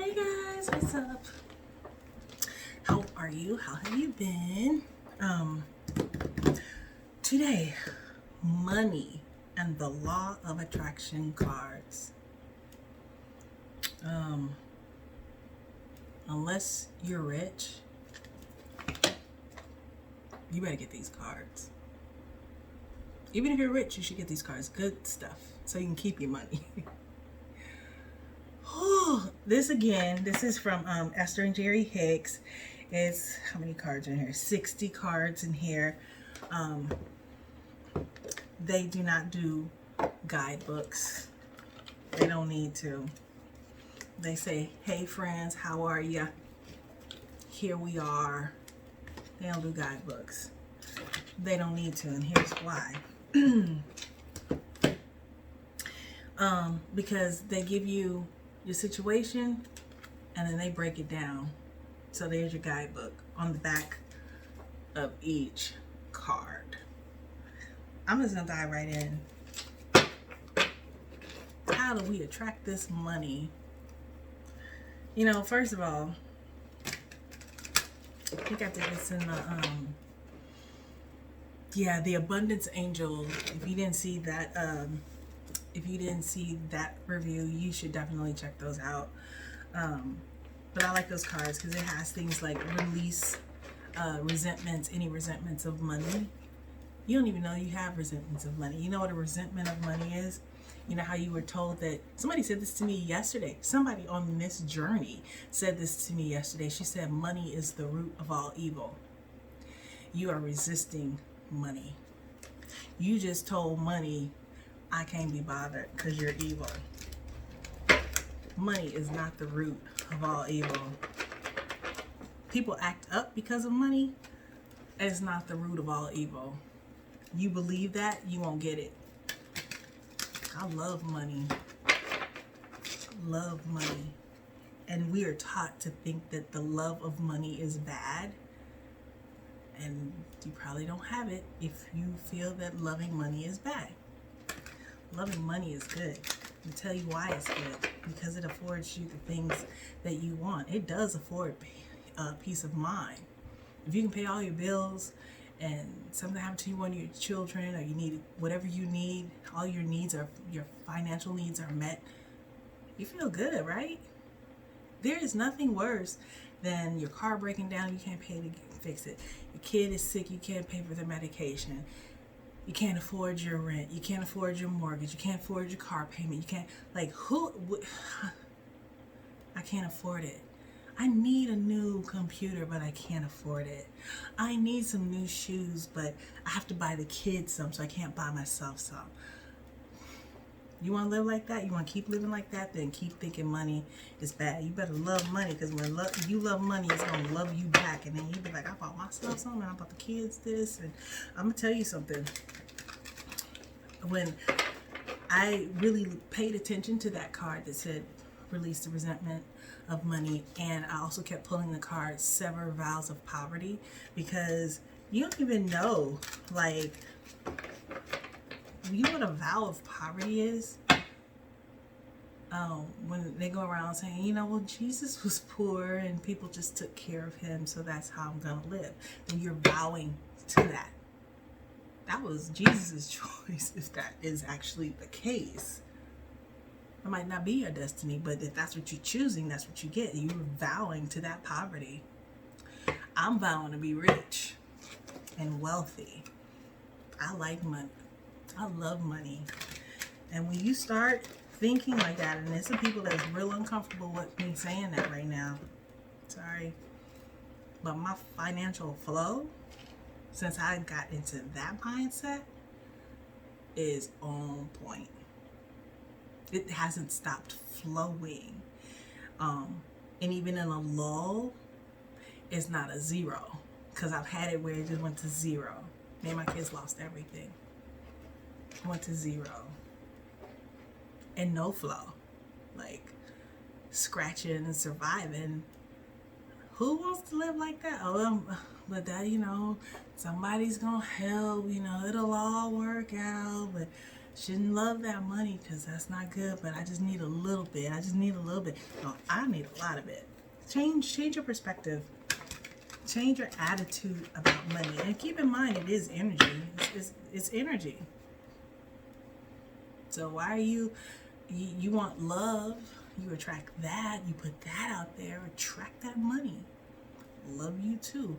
Hey guys, what's up? How are you? How have you been? Today, money and the law of attraction cards. Unless you're rich, you better get these cards. Even if you're rich, you should get these cards. Good stuff, so you can keep your money. This is from Esther and Jerry Hicks. It's, how many cards in here? 60 cards in here. They do not do guidebooks. They don't need to. They say, hey friends, how are ya? Here we are. They don't do guidebooks. They don't need to, and here's why. Because they give you your situation and then they break it down. So there's your guidebook on the back of each card. I'm just gonna dive right in. How do we attract this money? You know, first of all, I think I did this in the abundance angel. If you didn't see that review, you should definitely check those out. But I like those cards because it has things like release resentments, any resentments of money. You don't even know you have resentments of money. You know what a resentment of money is? You know how you were told that, somebody said this to me yesterday. Somebody on this journey said this to me yesterday. She said, money is the root of all evil. You are resisting money. You just told money, I can't be bothered because you're evil. Money is not the root of all evil. People act up because of money. It's not the root of all evil. You believe that, you won't get it. I love money. Love money. And we are taught to think that the love of money is bad. And you probably don't have it if you feel that loving money is bad. Loving money is good. I'll tell you why it's good. Because it affords you the things that you want. It does afford peace of mind. If you can pay all your bills and something happened to one of your children, or you need whatever you need, all your needs are, your financial needs are met, you feel good, right? There is nothing worse than your car breaking down, you can't pay to fix it. Your kid is sick, you can't pay for their medication. You can't afford your rent. You can't afford your mortgage. You can't afford your car payment. You can't, I can't afford it. I need a new computer, but I can't afford it. I need some new shoes, but I have to buy the kids some, so I can't buy myself some. You want to live like that? You want to keep living like that? Then keep thinking money is bad. You better love money, because when you love money, it's going to love you back. And then you be like, I bought myself something, I bought the kids this. And I'm going to tell you something. When I really paid attention to that card that said, release the resentment of money, and I also kept pulling the card, sever vows of poverty, because you don't even know, you know what a vow of poverty is? When they go around saying, you know, well, Jesus was poor and people just took care of him, so that's how I'm gonna live. Then you're vowing to that. That was Jesus' choice, if that is actually the case. It might not be your destiny, but if that's what you're choosing, that's what you get. You're vowing to that poverty. I'm vowing to be rich and wealthy. I like money. I love money. And when you start thinking like that, and there's some people that's real uncomfortable with me saying that right now. Sorry. But my financial flow, since I got into that mindset, is on point. It hasn't stopped flowing. And even in a lull, it's not a zero. Because I've had it where it just went to zero. Me and my kids lost everything. Went to zero. And no flow. Like, scratching and surviving. Who wants to live like that? But that, somebody's gonna help, it'll all work out. But Shouldn't love that money because that's not good, but I just need a little bit. I just need a little bit. No, I need a lot of it. Change your perspective. Change your attitude about money. And keep in mind, it is energy. It's energy. So why are you want love, you attract that, you put that out there, attract that money. Love you too.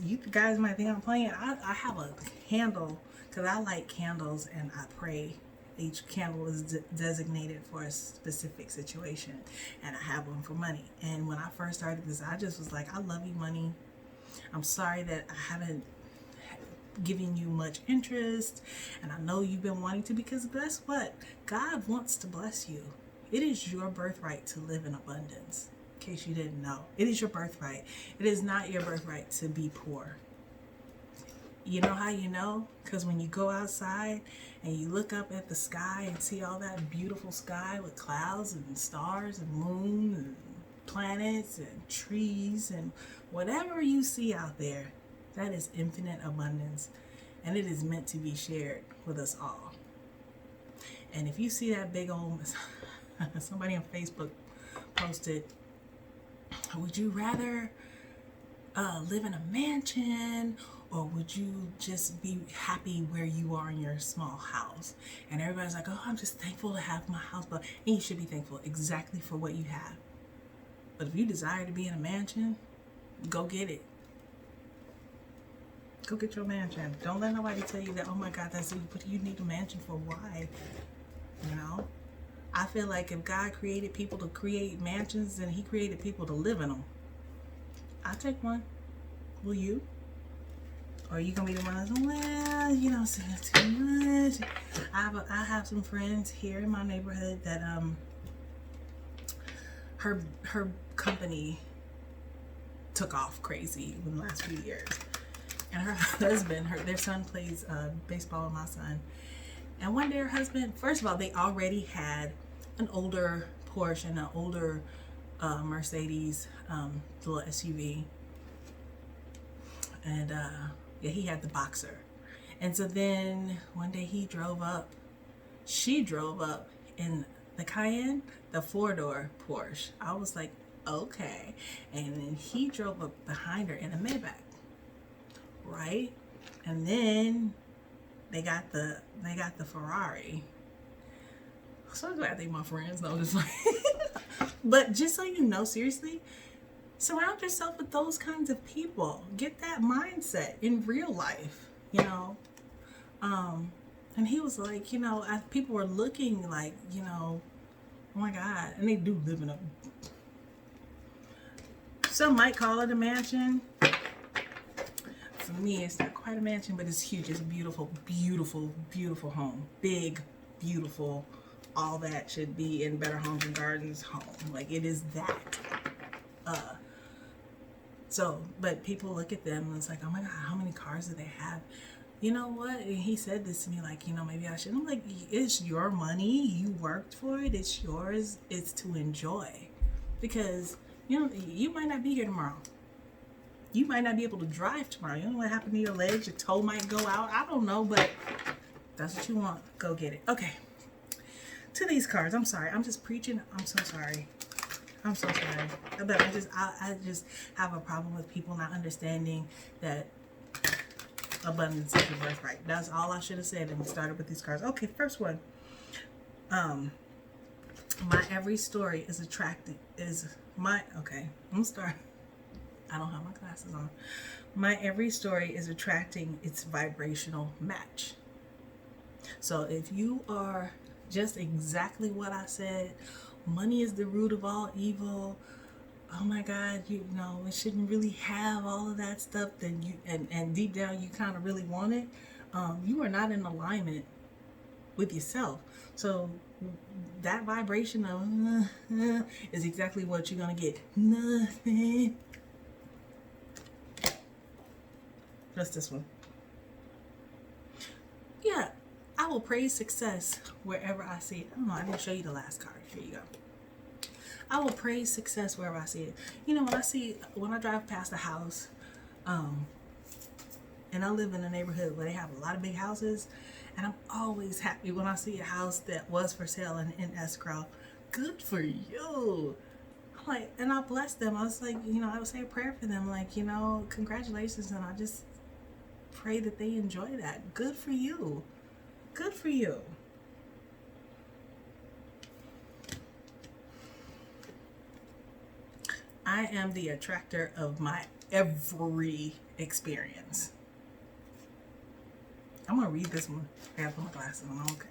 You guys might think I'm playing. I have a candle because I light candles and I pray. Each candle is designated for a specific situation, and I have one for money. And when I first started this, I just was like, I love you, money. I'm sorry that I haven't given you much interest, and I know you've been wanting to, because guess what? God wants to bless you. It is your birthright to live in abundance. In case you didn't know, it is your birthright. It is not your birthright to be poor. You know how you know? Because when you go outside and you look up at the sky and see all that beautiful sky with clouds and stars and moon and planets and trees and whatever you see out there, that is infinite abundance, and it is meant to be shared with us all. And if you see that big old, somebody on Facebook posted, would you rather live in a mansion, or would you just be happy where you are in your small house? And everybody's like, oh, I'm just thankful to have my house. But and you should be thankful exactly for what you have. But if you desire to be in a mansion, go get it. Go get your mansion. Don't let nobody tell you that, oh my God, that's what you need a mansion for. Why? You know? I feel like if God created people to create mansions, then he created people to live in them. I'll take one. Will you? Or are you gonna be the one that's, well, you know, saying too much? I have some friends here in my neighborhood that her company took off crazy in the last few years. And her husband, their son plays baseball with my son. And one day her husband, first of all, they already had an older Porsche and an older Mercedes, the little SUV. And yeah, he had the Boxer. And so then one day she drove up in the Cayenne, the 4-door Porsche. I was like, okay. And then he drove up behind her in a Maybach. Right? And then they got the Ferrari. So glad they my friends. No, just like but just so you know, seriously, surround yourself with those kinds of people. Get that mindset in real life, you know. And he was like, you know, people were looking like, you know, oh my God, and they do live in a, some might call it a mansion. For me, it's not quite a mansion, but it's huge. It's a beautiful, beautiful, beautiful home. Big, beautiful, all that should be in Better Homes and Gardens home. Like, it is that. So, but people look at them and it's like, oh my God, how many cars do they have? You know what? And he said this to me, like, you know, maybe I should. I'm like, it's your money. You worked for it. It's yours. It's to enjoy. Because, you know, you might not be here tomorrow. You might not be able to drive tomorrow. You don't know what happened to your legs. Your toe might go out. I don't know, but that's what you want. Go get it. Okay. To these cards. I'm sorry. I'm just preaching. I'm so sorry. I'm so sorry. But I just have a problem with people not understanding that abundance is your birthright. That's all I should have said and started with these cards. Okay, first one. My every story is attracting okay, I'm gonna start. I don't have my glasses on. My every story is attracting its vibrational match. So if you are just exactly what I said, money is the root of all evil. Oh my God, you know, it shouldn't really have all of that stuff. Then you and deep down you kind of really want it. You are not in alignment with yourself. So that vibration of is exactly what you're gonna get. Nothing. Just this one. Yeah, I will praise success wherever I see it. Oh, I didn't show you the last card. Here you go. I will praise success wherever I see it. You know, when I drive past a house, And I live in a neighborhood where they have a lot of big houses. And I'm always happy when I see a house that was for sale and in escrow. Good for you. I'm like, and I bless them. I was like, I would say a prayer for them, like, congratulations. And I just pray that they enjoy that. Good for you. Good for you. I am the attractor of my every experience. I'm going to read this one. I gotta put my glasses on. Okay.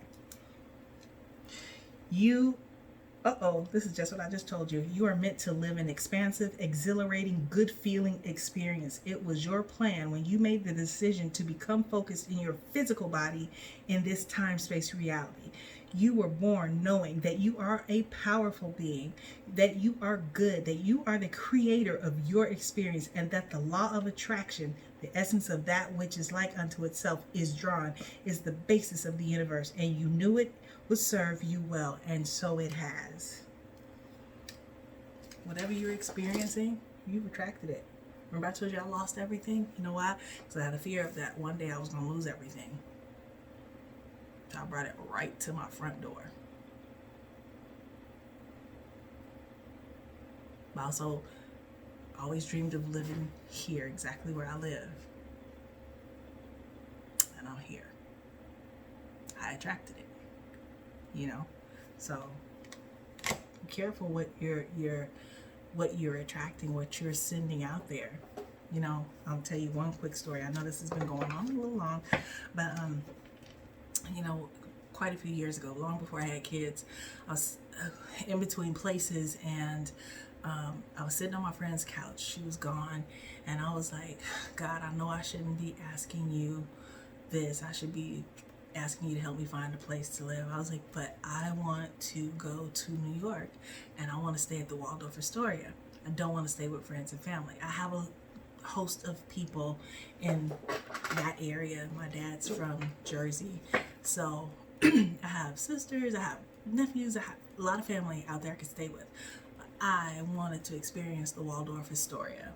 This is just what I just told you. You are meant to live an expansive, exhilarating, good feeling experience. It was your plan when you made the decision to become focused in your physical body in this time-space reality. You were born knowing that you are a powerful being, that you are good, that you are the creator of your experience, and that the law of attraction, the essence of that which is like unto itself, is drawn, is the basis of the universe, and you knew it would serve you well, and so it has. Whatever you're experiencing, you've attracted it. Remember I told you I lost everything? You know why? Because I had a fear of that one day I was going to lose everything. So I brought it right to my front door. But also, I always dreamed of living here, exactly where I live. And I'm here. I attracted it. So be careful what you're attracting, what you're sending out there. I'll tell you one quick story. I know this has been going on a little long, but quite a few years ago, long before I had kids, I was in between places, and I was sitting on my friend's couch. She was gone, and I was like, God, I know I shouldn't be asking you this. I should be asking you to help me find a place to live. I was like, but I want to go to New York, and I want to stay at the Waldorf Astoria. I don't want to stay with friends and family. I have a host of people in that area. My dad's from Jersey, so I have sisters, I have nephews, I have a lot of family out there I could stay with. I wanted to experience the Waldorf Astoria.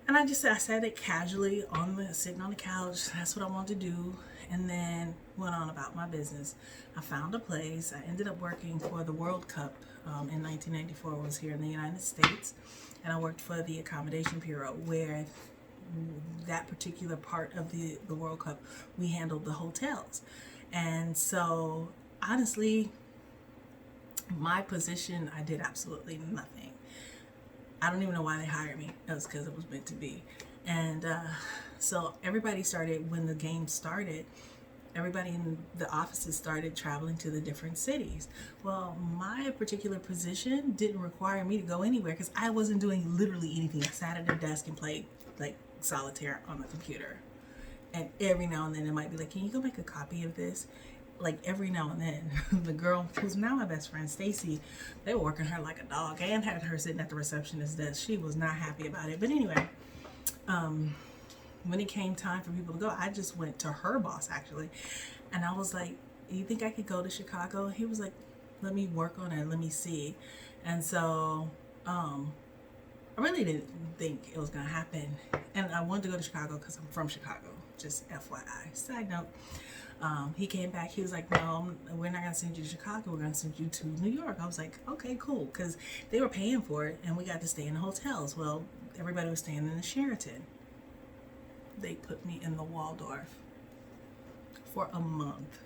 And I said it casually sitting on the couch. That's what I wanted to do. And then went on about my business. I found a place. I ended up working for the World Cup in 1994. I was here in the United States. And I worked for the Accommodation Bureau, where that particular part of the World Cup, we handled the hotels. And so, honestly, my position, I did absolutely nothing. I don't even know why they hired me. It was because it was meant to be. And so everybody started, when the game started, everybody in the offices started traveling to the different cities. Well, my particular position didn't require me to go anywhere because I wasn't doing literally anything. I sat at a desk and played like solitaire on the computer. And every now and then it might be like, can you go make a copy of this? Like every now and then, the girl who's now my best friend, Stacy, they were working her like a dog and had her sitting at the receptionist desk. She was not happy about it. But anyway, when it came time for people to go, I just went to her boss actually. And I was like, you think I could go to Chicago? He was like, let me work on it. Let me see. And so, I really didn't think it was going to happen. And I wanted to go to Chicago because I'm from Chicago. Just FYI. Side note. He came back. He was like, no, we're not going to send you to Chicago. We're going to send you to New York. I was like, okay, cool. Because they were paying for it and we got to stay in the hotels. Well, everybody was staying in the Sheraton. They put me in the Waldorf for a month.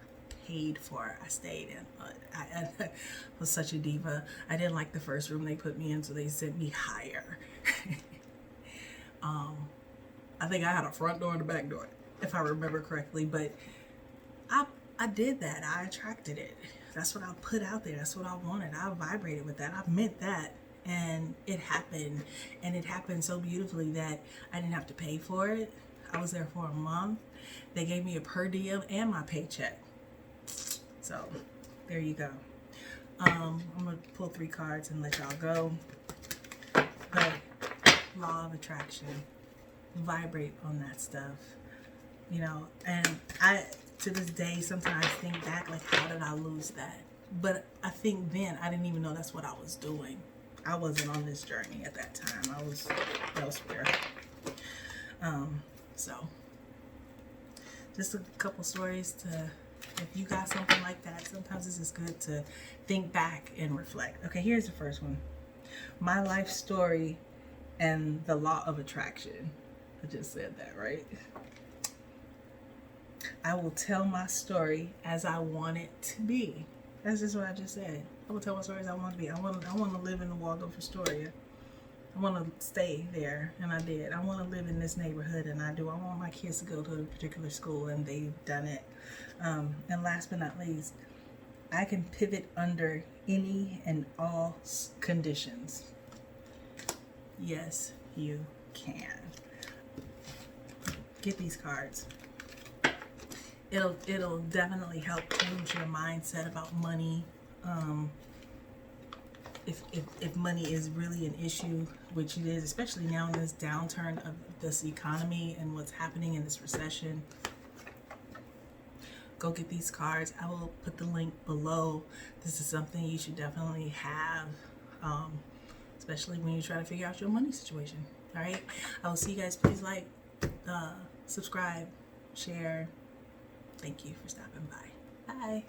Paid for it. I stayed in. I was such a diva. I didn't like the first room they put me in, so they sent me higher. I think I had a front door and a back door, if I remember correctly. But I did that. I attracted it. That's what I put out there. That's what I wanted. I vibrated with that. I meant that. And it happened. And it happened so beautifully that I didn't have to pay for it. I was there for a month. They gave me a per diem and my paycheck. So, there you go. I'm going to pull 3 cards and let y'all go. But, law of attraction. Vibrate on that stuff. And I, to this day, sometimes think back, like, how did I lose that? But I think then, I didn't even know that's what I was doing. I wasn't on this journey at that time. I was elsewhere. So, just a couple stories to, if you got something like that, sometimes it's just good to think back and reflect. Okay, here's the first one. My life story and the law of attraction. I just said that, right? I will tell my story as I want it to be. That's just what I just said. I will tell my story as I want it to be. I want to live in the Waldorf Astoria. I want to stay there, and I did. I want to live in this neighborhood, and I do. I want my kids to go to a particular school, and they've done it. And last but not least, I can pivot under any and all conditions. Yes, you can. Get these cards. It'll definitely help change your mindset about money. If money is really an issue, which it is, especially now in this downturn of this economy and what's happening in this recession, go get these cards. I will put the link below. This is something you should definitely have, especially when you're trying to figure out your money situation. All right, I will see you guys. Please like, subscribe, share. Thank you for stopping by. Bye.